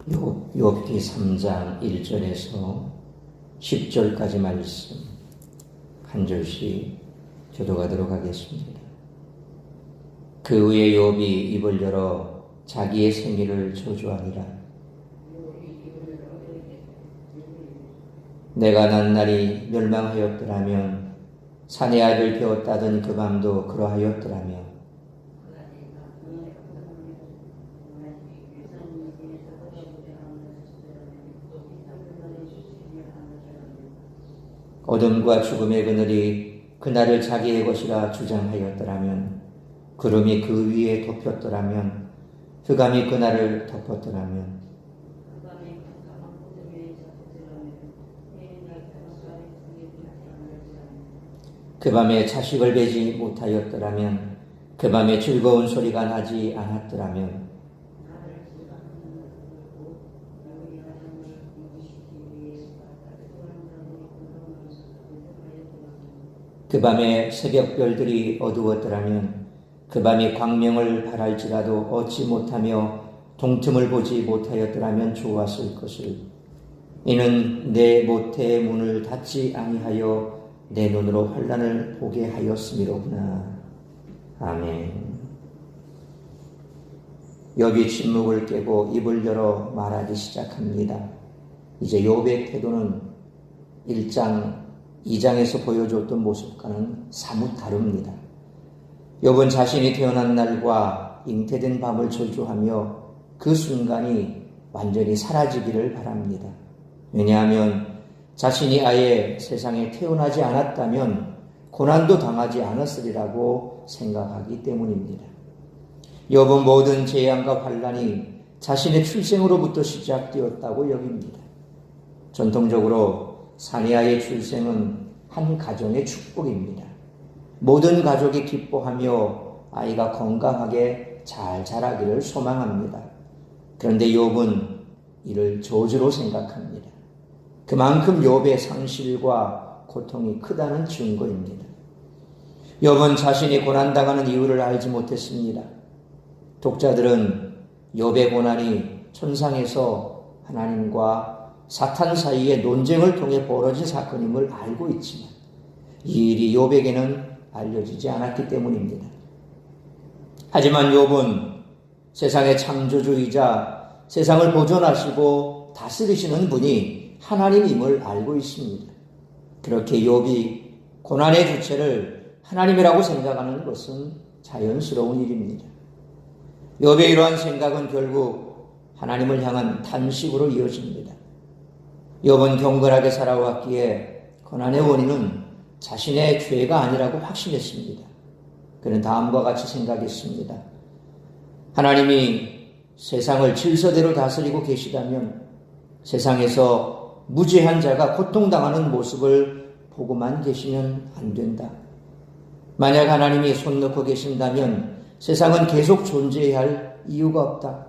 욥기 3장 1절에서 10절까지 말씀 한 절씩 교독하도록 하겠습니다. 그 후에 욥이 입을 열어 자기의 생일을 저주하니라. 내가 낱날이 멸망하였더라면 산의 알을 베었다던 그 밤도 그러하였더라며 어둠과 죽음의 그늘이 그날을 자기의 것이라 주장하였더라면 구름이 그 위에 덮였더라면 흑암이 그날을 덮었더라면 그 밤에 자식을 베지 못하였더라면 그 밤에 즐거운 소리가 나지 않았더라면 그 밤에 새벽별들이 어두웠더라면 그 밤이 광명을 발할지라도 얻지 못하며 동틈을 보지 못하였더라면 좋았을 것을. 이는 내 모태의 문을 닫지 아니하여 내 눈으로 환난을 보게 하였음이로구나. 아멘. 욥이 침묵을 깨고 입을 열어 말하기 시작합니다. 이제 욥의 태도는 1장 2장에서 보여줬던 모습과는 사뭇 다릅니다. 욥은 자신이 태어난 날과 잉태된 밤을 저주하며 그 순간이 완전히 사라지기를 바랍니다. 왜냐하면 자신이 아예 세상에 태어나지 않았다면 고난도 당하지 않았으리라고 생각하기 때문입니다. 욥은 모든 재앙과 환난이 자신의 출생으로부터 시작되었다고 여깁니다. 전통적으로 사내아의 출생은 한 가정의 축복입니다. 모든 가족이 기뻐하며 아이가 건강하게 잘 자라기를 소망합니다. 그런데 욥은 이를 저주로 생각합니다. 그만큼 욥의 상실과 고통이 크다는 증거입니다. 욥은 자신이 고난당하는 이유를 알지 못했습니다. 독자들은 욥의 고난이 천상에서 하나님과 사탄 사이의 논쟁을 통해 벌어진 사건임을 알고 있지만 이 일이 욥에게는 알려지지 않았기 때문입니다. 하지만 욥은 세상의 창조주이자 세상을 보존하시고 다스리시는 분이 하나님임을 알고 있습니다. 그렇게 욥이 고난의 주체를 하나님이라고 생각하는 것은 자연스러운 일입니다. 욥의 이러한 생각은 결국 하나님을 향한 탄식으로 이어집니다. 욥은 경건하게 살아왔기에 고난의 원인은 자신의 죄가 아니라고 확신했습니다. 그는 다음과 같이 생각했습니다. 하나님이 세상을 질서대로 다스리고 계시다면 세상에서 무죄한 자가 고통당하는 모습을 보고만 계시면 안 된다. 만약 하나님이 손 놓고 계신다면 세상은 계속 존재해야 할 이유가 없다.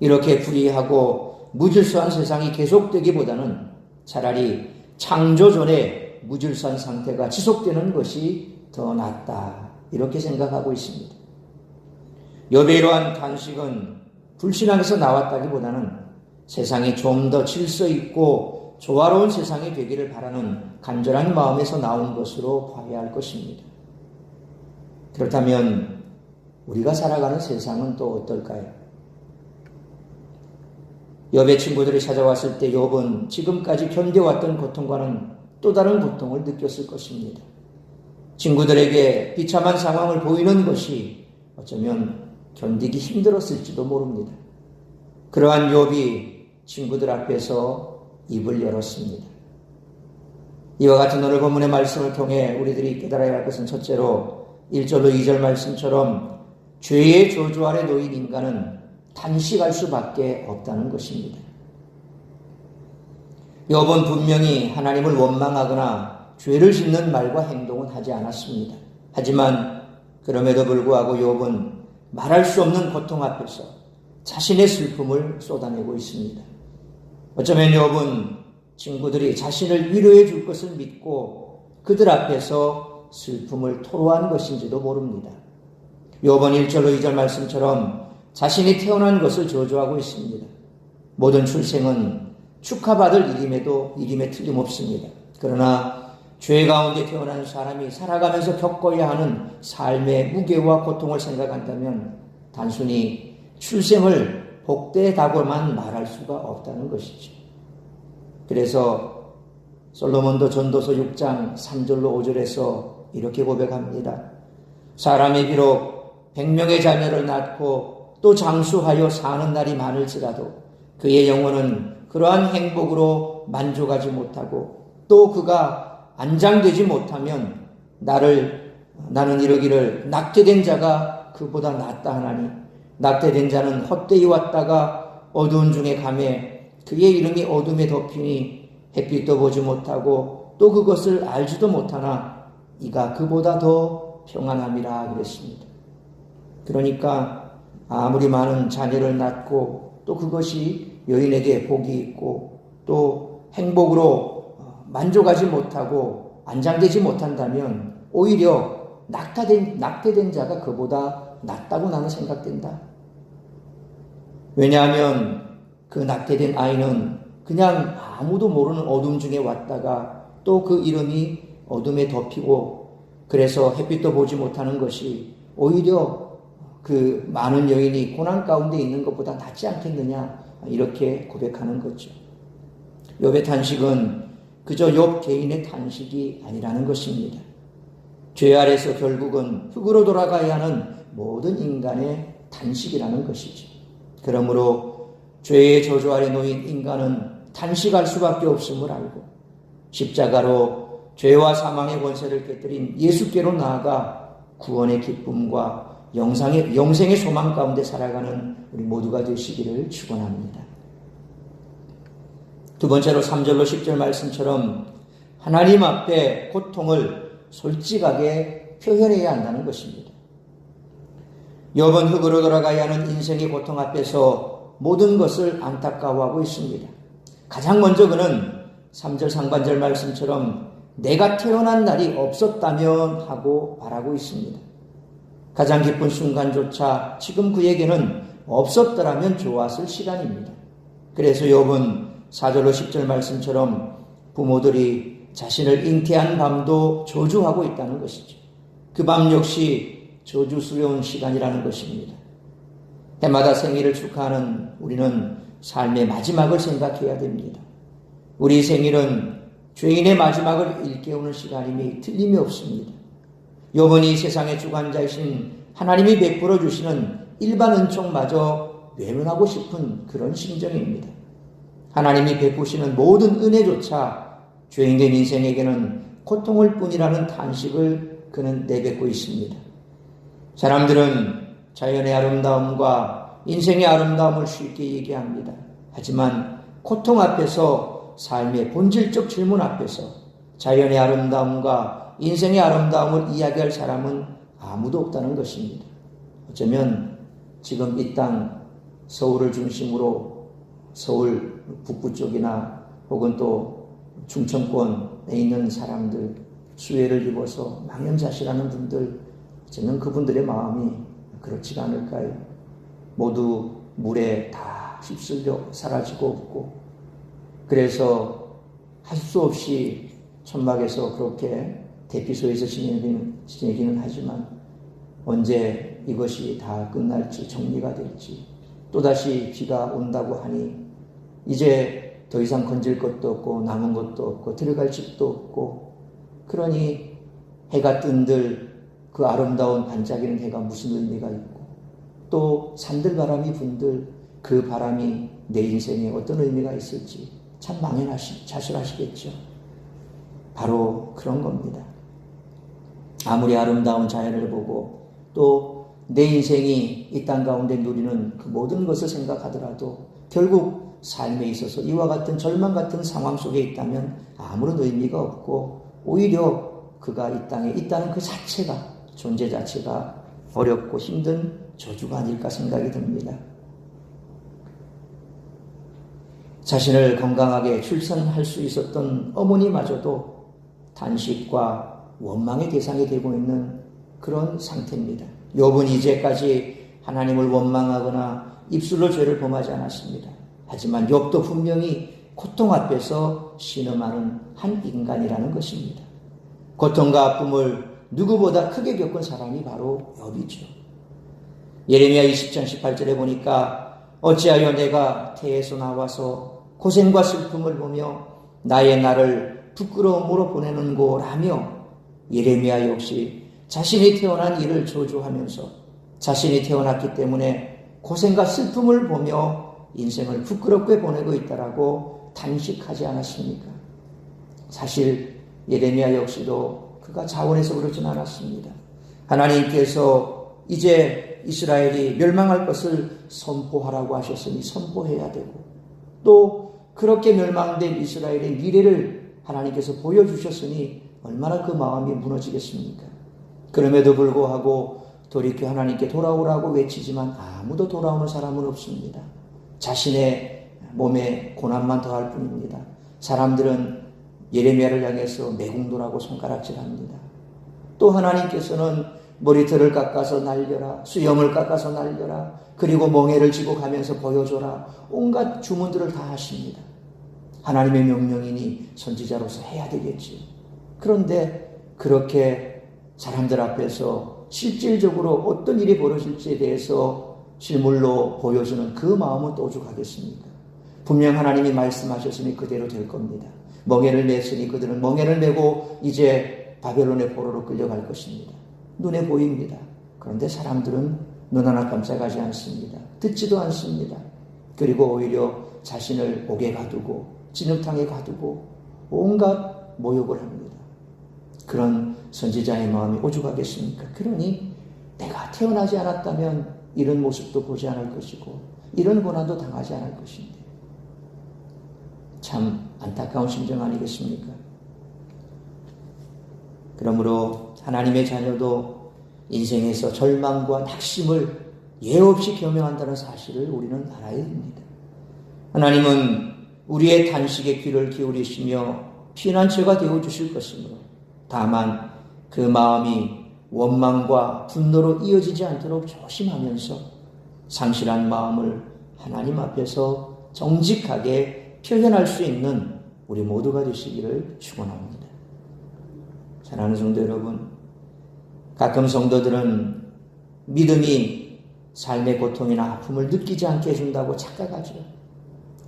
이렇게 불의하고 무질서한 세상이 계속되기보다는 차라리 창조 전에 무질서한 상태가 지속되는 것이 더 낫다. 이렇게 생각하고 있습니다. 욥의 이러한 탄식은 불신앙에서 나왔다기보다는 세상이 좀 더 질서 있고 조화로운 세상이 되기를 바라는 간절한 마음에서 나온 것으로 봐야 할 것입니다. 그렇다면 우리가 살아가는 세상은 또 어떨까요? 욥의 친구들이 찾아왔을 때 욥은 지금까지 견뎌왔던 고통과는 또 다른 고통을 느꼈을 것입니다. 친구들에게 비참한 상황을 보이는 것이 어쩌면 견디기 힘들었을지도 모릅니다. 그러한 욥이 친구들 앞에서 입을 열었습니다. 이와 같은 오늘 본문의 말씀을 통해 우리들이 깨달아야 할 것은 첫째로 1절로 2절 말씀처럼 죄의 저주 아래 놓인 인간은 탄식할 수밖에 없다는 것입니다. 욥은 분명히 하나님을 원망하거나 죄를 짓는 말과 행동은 하지 않았습니다. 하지만 그럼에도 불구하고 욥은 말할 수 없는 고통 앞에서 자신의 슬픔을 쏟아내고 있습니다. 어쩌면 욥은 친구들이 자신을 위로해 줄 것을 믿고 그들 앞에서 슬픔을 토로한 것인지도 모릅니다. 욥은 1절로 2절 말씀처럼 자신이 태어난 것을 저주하고 있습니다. 모든 출생은 축하받을 일임에 틀림없습니다. 그러나 죄 가운데 태어난 사람이 살아가면서 겪어야 하는 삶의 무게와 고통을 생각한다면 단순히 출생을 복되다고만 말할 수가 없다는 것이죠. 그래서 솔로몬도 전도서 6장 3절로 5절에서 이렇게 고백합니다. 사람이 비록 100명의 자녀를 낳고 또 장수하여 사는 날이 많을지라도 그의 영혼은 그러한 행복으로 만족하지 못하고 또 그가 안장되지 못하면 나는 이러기를 낙태된 자가 그보다 낫다 하나니 낙태된 자는 헛되이 왔다가 어두운 중에 가매 그의 이름이 어둠에 덮이니 햇빛도 보지 못하고 또 그것을 알지도 못하나 이가 그보다 더 평안함이라 그랬습니다. 그러니까 아무리 많은 자녀를 낳고 또 그것이 여인에게 복이 있고 또 행복으로 만족하지 못하고 안장되지 못한다면 오히려 낙태된 자가 그보다 낫다고 나는 생각된다. 왜냐하면 그 낙태된 아이는 그냥 아무도 모르는 어둠 중에 왔다가 또 그 이름이 어둠에 덮이고 그래서 햇빛도 보지 못하는 것이 오히려 그 많은 여인이 고난 가운데 있는 것보다 낫지 않겠느냐 이렇게 고백하는 거죠. 욥의 탄식은 그저 욥 개인의 탄식이 아니라는 것입니다. 죄 아래서 결국은 흙으로 돌아가야 하는 모든 인간의 탄식이라는 것이죠. 그러므로 죄의 저주 아래 놓인 인간은 탄식할 수밖에 없음을 알고 십자가로 죄와 사망의 권세를 깨뜨린 예수께로 나아가 구원의 기쁨과 영생의 소망 가운데 살아가는 우리 모두가 되시기를 축원합니다. 두 번째로 3절로 10절 말씀처럼 하나님 앞에 고통을 솔직하게 표현해야 한다는 것입니다. 욥은 흙으로 돌아가야 하는 인생의 고통 앞에서 모든 것을 안타까워하고 있습니다. 가장 먼저 그는 3절 상반절 말씀처럼 내가 태어난 날이 없었다면 하고 바라고 있습니다. 가장 기쁜 순간조차 지금 그에게는 없었더라면 좋았을 시간입니다. 그래서 욥은 4절로 10절 말씀처럼 부모들이 자신을 잉태한 밤도 저주하고 있다는 것이죠. 그 밤 역시 저주스러운 시간이라는 것입니다. 해마다 생일을 축하하는 우리는 삶의 마지막을 생각해야 됩니다. 우리 생일은 죄인의 마지막을 일깨우는 시간임이 틀림이 없습니다. 욥은 이 세상의 주관자이신 하나님이 베풀어 주시는 일반 은총마저 외면하고 싶은 그런 심정입니다. 하나님이 베푸시는 모든 은혜조차 죄인된 인생에게는 고통일 뿐이라는 탄식을 그는 내뱉고 있습니다. 사람들은 자연의 아름다움과 인생의 아름다움을 쉽게 얘기합니다. 하지만 고통 앞에서 삶의 본질적 질문 앞에서 자연의 아름다움과 인생의 아름다움을 이야기할 사람은 아무도 없다는 것입니다. 어쩌면 지금 이 땅 서울을 중심으로 서울 북부 쪽이나 혹은 또 충청권에 있는 사람들 수해를 입어서 망연자실하는 분들 저는 그분들의 마음이 그렇지가 않을까요? 모두 물에 다 휩쓸려 사라지고 없고 그래서 할 수 없이 천막에서 그렇게 대피소에서 지내기는 하지만 언제 이것이 다 끝날지 정리가 될지 또다시 비가 온다고 하니 이제 더 이상 건질 것도 없고 남은 것도 없고 들어갈 집도 없고 그러니 해가 뜬들 그 아름다운 반짝이는 해가 무슨 의미가 있고 또 산들바람이 분들 그 바람이 내 인생에 어떤 의미가 있을지 참 자실하시겠죠. 바로 그런 겁니다. 아무리 아름다운 자연을 보고 또 내 인생이 이 땅 가운데 누리는 그 모든 것을 생각하더라도 결국 삶에 있어서 이와 같은 절망 같은 상황 속에 있다면 아무런 의미가 없고 오히려 그가 이 땅에 있다는 그 자체가 존재 자체가 어렵고 힘든 저주가 아닐까 생각이 듭니다. 자신을 건강하게 출산할 수 있었던 어머니마저도 탄식과 원망의 대상이 되고 있는 그런 상태입니다. 욥은 이제까지 하나님을 원망하거나 입술로 죄를 범하지 않았습니다. 하지만 욥도 분명히 고통 앞에서 신음하는 한 인간이라는 것입니다. 고통과 아픔을 누구보다 크게 겪은 사람이 바로 욥이죠. 예레미야 20장 18절에 보니까 어찌하여 내가 태에서 나와서 고생과 슬픔을 보며 나의 날을 부끄러움으로 보내는고라며 예레미야 역시 자신이 태어난 일을 저주하면서 자신이 태어났기 때문에 고생과 슬픔을 보며 인생을 부끄럽게 보내고 있다라고 단식하지 않았습니까? 사실 예레미야 역시도 그가 자원해서 그러진 않았습니다. 하나님께서 이제 이스라엘이 멸망할 것을 선포하라고 하셨으니 선포해야 되고, 또 그렇게 멸망된 이스라엘의 미래를 하나님께서 보여주셨으니 얼마나 그 마음이 무너지겠습니까? 그럼에도 불구하고 돌이켜 하나님께 돌아오라고 외치지만 아무도 돌아오는 사람은 없습니다. 자신의 몸에 고난만 더할 뿐입니다. 사람들은 예레미야를 향해서 매국노라고 손가락질합니다. 또 하나님께서는 머리털을 깎아서 날려라, 수염을 깎아서 날려라, 그리고 멍에를 쥐고 가면서 보여줘라, 온갖 주문들을 다 하십니다. 하나님의 명령이니 선지자로서 해야 되겠지요. 그런데 그렇게 사람들 앞에서 실질적으로 어떤 일이 벌어질지에 대해서 실물로 보여주는 그 마음은 또 오죽하겠습니까? 분명 하나님이 말씀하셨으니 그대로 될 겁니다. 멍에를 맸으니 그들은 멍에를 메고 이제 바벨론의 포로로 끌려갈 것입니다. 눈에 보입니다. 그런데 사람들은 눈 하나 깜짝하지 않습니다. 듣지도 않습니다. 그리고 오히려 자신을 옥에 가두고 진흙탕에 가두고 온갖 모욕을 합니다. 그런 선지자의 마음이 오죽하겠습니까? 그러니 내가 태어나지 않았다면 이런 모습도 보지 않을 것이고 이런 고난도 당하지 않을 것인데, 참 안타까운 심정 아니겠습니까? 그러므로 하나님의 자녀도 인생에서 절망과 낙심을 예 없이 경험한다는 사실을 우리는 알아야 됩니다. 하나님은 우리의 탄식에 귀를 기울이시며 피난처가 되어주실 것이므로, 다만 그 마음이 원망과 분노로 이어지지 않도록 조심하면서 상실한 마음을 하나님 앞에서 정직하게 표현할 수 있는 우리 모두가 되시기를 축원합니다. 사랑하는 성도 여러분, 가끔 성도들은 믿음이 삶의 고통이나 아픔을 느끼지 않게 해준다고 착각하죠.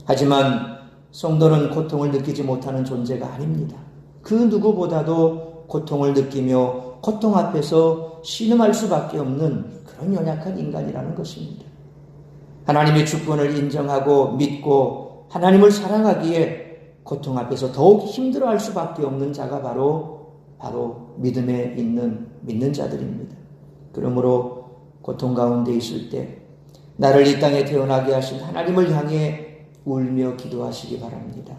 하지만 성도는 고통을 느끼지 못하는 존재가 아닙니다. 그 누구보다도 고통을 느끼며 고통 앞에서 신음할 수밖에 없는 그런 연약한 인간이라는 것입니다. 하나님의 주권을 인정하고 믿고 하나님을 사랑하기에 고통 앞에서 더욱 힘들어할 수밖에 없는 자가 바로 믿음에 있는 믿는 자들입니다. 그러므로 고통 가운데 있을 때 나를 이 땅에 태어나게 하신 하나님을 향해 울며 기도하시기 바랍니다.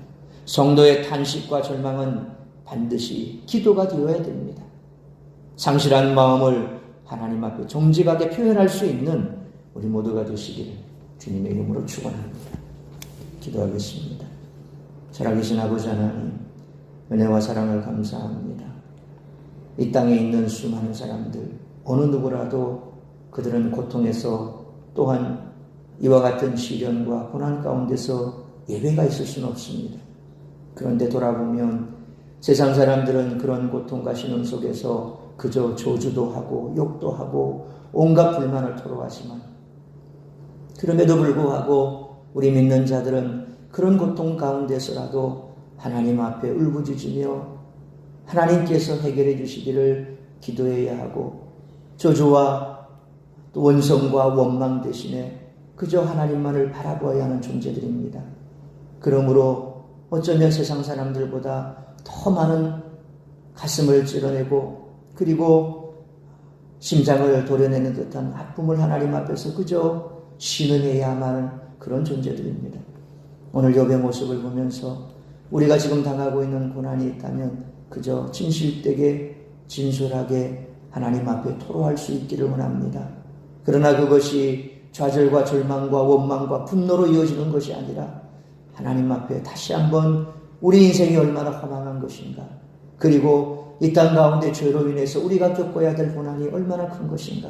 성도의 탄식과 절망은 반드시 기도가 되어야 됩니다. 상실한 마음을 하나님 앞에 정직하게 표현할 수 있는 우리 모두가 되시기를 주님의 이름으로 축원합니다. 기도하겠습니다. 살아계신 아버지 하나님, 은혜와 사랑을 감사합니다. 이 땅에 있는 수많은 사람들, 어느 누구라도 그들은 고통에서 또한 이와 같은 시련과 고난 가운데서 예외가 있을 수는 없습니다. 그런데 돌아보면 세상 사람들은 그런 고통과 신음 속에서 그저 저주도 하고 욕도 하고 온갖 불만을 토로하지만, 그럼에도 불구하고 우리 믿는 자들은 그런 고통 가운데서라도 하나님 앞에 울부짖으며 하나님께서 해결해 주시기를 기도해야 하고, 저주와 또 원성과 원망 대신에 그저 하나님만을 바라보아야 하는 존재들입니다. 그러므로 어쩌면 세상 사람들보다 더 많은 가슴을 찔러내고 그리고 심장을 도려내는 듯한 아픔을 하나님 앞에서 그저 신음해야만 하는 그런 존재들입니다. 오늘 욥의 모습을 보면서 우리가 지금 당하고 있는 고난이 있다면 그저 진실되게 진솔하게 하나님 앞에 토로할 수 있기를 원합니다. 그러나 그것이 좌절과 절망과 원망과 분노로 이어지는 것이 아니라 하나님 앞에 다시 한번 우리 인생이 얼마나 허망한 것인가, 그리고 이 땅 가운데 죄로 인해서 우리가 겪어야 될 고난이 얼마나 큰 것인가,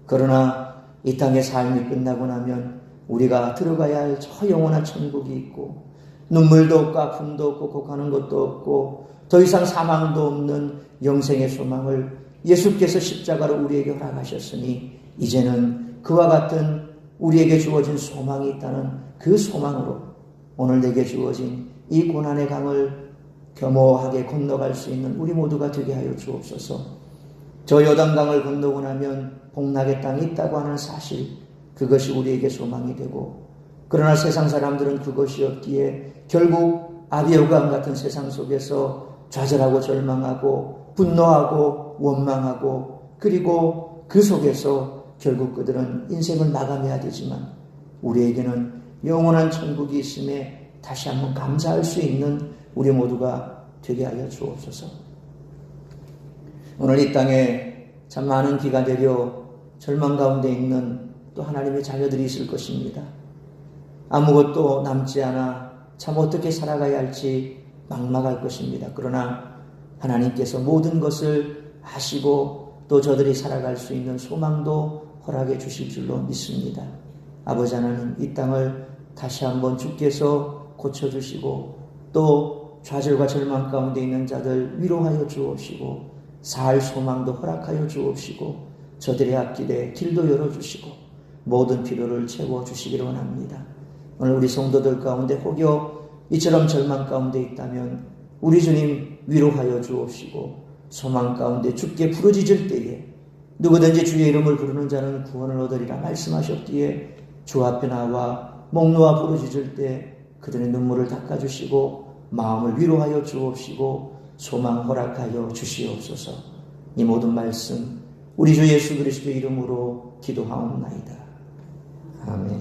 그러나 이 땅의 삶이 끝나고 나면 우리가 들어가야 할 저 영원한 천국이 있고 눈물도 없고 아픔도 없고 곡하는 것도 없고 더 이상 사망도 없는 영생의 소망을 예수께서 십자가로 우리에게 허락하셨으니 이제는 그와 같은 우리에게 주어진 소망이 있다는 그 소망으로 오늘 내게 주어진 이 고난의 강을 겸허하게 건너갈 수 있는 우리 모두가 되게 하여 주옵소서. 저 요단강을 건너고 나면 복락의 땅이 있다고 하는 사실, 그것이 우리에게 소망이 되고, 그러나 세상 사람들은 그것이 없기에 결국 아비오강 같은 세상 속에서 좌절하고 절망하고 분노하고 원망하고, 그리고 그 속에서 결국 그들은 인생을 마감해야 되지만 우리에게는 영원한 천국이 있음에 다시 한번 감사할 수 있는 우리 모두가 되게 하여 주옵소서. 오늘 이 땅에 참 많은 비가 내려 절망 가운데 있는 또 하나님의 자녀들이 있을 것입니다. 아무것도 남지 않아 참 어떻게 살아가야 할지 막막할 것입니다. 그러나 하나님께서 모든 것을 아시고 또 저들이 살아갈 수 있는 소망도 허락해 주실 줄로 믿습니다. 아버지 하나님, 이 땅을 다시 한번 주께서 고쳐주시고 또 좌절과 절망 가운데 있는 자들 위로하여 주옵시고 살 소망도 허락하여 주옵시고 저들의 앞길에 길도 열어주시고 모든 필요를 채워주시기를 원합니다. 오늘 우리 성도들 가운데 혹여 이처럼 절망 가운데 있다면 우리 주님 위로하여 주옵시고 소망 가운데 주께 부르짖을 때에 누구든지 주의 이름을 부르는 자는 구원을 얻으리라 말씀하셨기에 주 앞에 나와 목 놓아 부르짖을 때 그들의 눈물을 닦아주시고 마음을 위로하여 주옵시고 소망 허락하여 주시옵소서. 이 모든 말씀 우리 주 예수 그리스도의 이름으로 기도하옵나이다. 아멘.